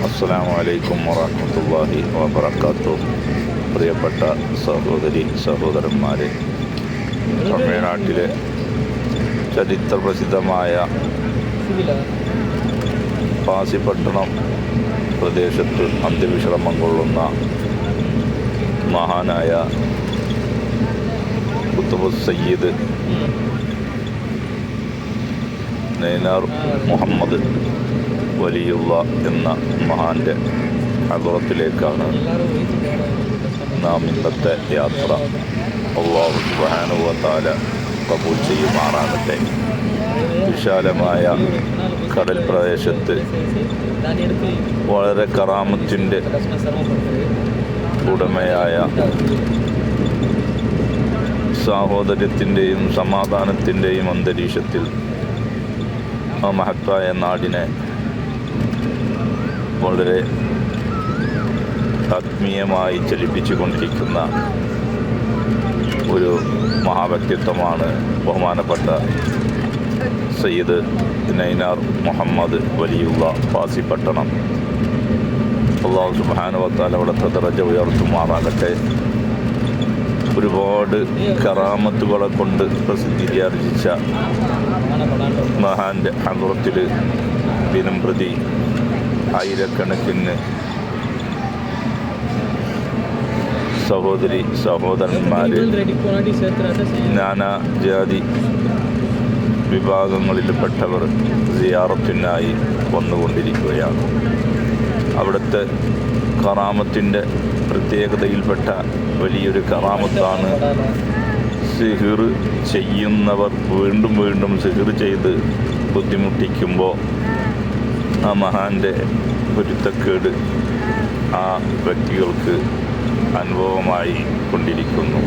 അസ്സലാമു അലൈക്കും വറഹ്മത്തുള്ളാഹി വബറകാതുഹു. പ്രിയപ്പെട്ട സഹോദരി സഹോദരന്മാരെ, തമിഴ്നാട്ടിലെ ചരിത്രപ്രസിദ്ധമായ പാസിപ്പട്ടണം പ്രദേശത്ത് അന്ത്യവിശ്രമം കൊള്ളുന്ന മഹാനായ ഖുത്ബ് സയ്യിദ് നൈനാർ മുഹമ്മദ് വലിയുള്ള എന്ന മഹാൻ്റെ ഹദ്റത്തിലേക്കാണ് നാം ഇന്നത്തെ യാത്ര. അല്ലാഹു സുബ്ഹാനഹു വ തആല കബൂൽ ചെയ്യുമാറാകട്ടെ. വിശാലമായ കടൽ പ്രദേശത്ത് വളരെ കറാമത്തിൻ്റെ ഉടമയായ സാഹോദര്യത്തിൻ്റെയും സമാധാനത്തിൻ്റെയും അന്തരീക്ഷത്തിൽ ആ മഹത്തായ നാടിനെ വളരെ ആത്മീയമായി ചലിപ്പിച്ചു കൊണ്ടിരിക്കുന്ന ഒരു മഹാവ്യക്തിത്വമാണ് ബഹുമാനപ്പെട്ട സയ്യിദ് നൈനാർ മുഹമ്മദ് വലിയുള്ള പാസിപ്പട്ടണം. അല്ലാഹു സുബ്ഹാനഹു വ തആല അവിടുത്തെ ദറജ ഉയർത്തുമാറാകട്ടെ. ഒരുപാട് കറാമത്തുകളെ കൊണ്ട് പ്രസിദ്ധിയാർജിച്ച മഹാൻ്റെ ഹദ്റത്തിൽ ദിനം പ്രതി ആയിരക്കണക്കിന് സഹോദരി സഹോദരന്മാർ നാനാജാതി വിഭാഗങ്ങളിൽപ്പെട്ടവർ സിയാറത്തിനായി വന്നുകൊണ്ടിരിക്കുകയാണ്. അവിടുത്തെ കറാമത്തിൻ്റെ പ്രത്യേകതയിൽപ്പെട്ട വലിയൊരു കറാമത്താണ് സിഹിർ ചെയ്യുന്നവർ വീണ്ടും വീണ്ടും സിഹിർ ചെയ്ത് ബുദ്ധിമുട്ടിക്കുമ്പോൾ ആ മഹാൻ്റെ പൊരുത്തക്കേട് ആ വ്യക്തികൾക്ക് അനുഭവമായി കൊണ്ടിരിക്കുന്നു.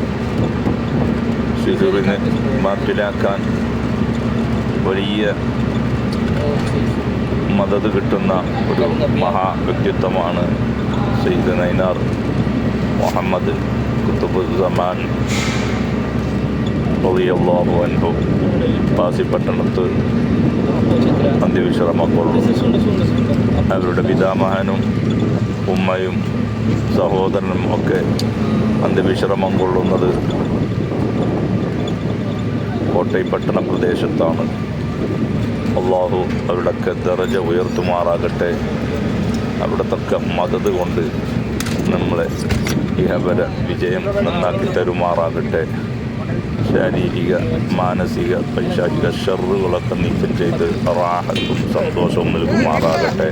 സിഹിറിനെ ബാത്തിലാക്കാൻ വലിയ മദത് കിട്ടുന്ന ഒരു മഹാവ്യക്തിത്വമാണ് സയ്യിദ് നൈനാർ മുഹമ്മദ് ഖുത്ബുസ്സമാൻ റളിയല്ലാഹു അൻഹു പാസിപ്പട്ടണത്ത് അന്ത്യവിശ്രമം കൊള്ളുന്നു. അവരുടെ പിതാമഹനും ഉമ്മയും സഹോദരനും ഒക്കെ അന്ത്യവിശ്രമം കൊള്ളുന്നത് കോട്ടൈപ്പട്ടണ പ്രദേശത്താണ്. അള്ളാഹു അവരുടെയൊക്കെ ദറജ ഉയർത്തുമാറാകട്ടെ. അവിടത്തൊക്കെ മദത് കൊണ്ട് നമ്മളെ ഇഹപര വിജയം നന്നാക്കി തരുമാറാകട്ടെ. ശാരീരിക മാനസിക പൈശാചിക ഷർറുകളൊക്കെ നീക്കം ചെയ്ത് റാഹത്തും സന്തോഷവും നൽകുമാറാകട്ടെ.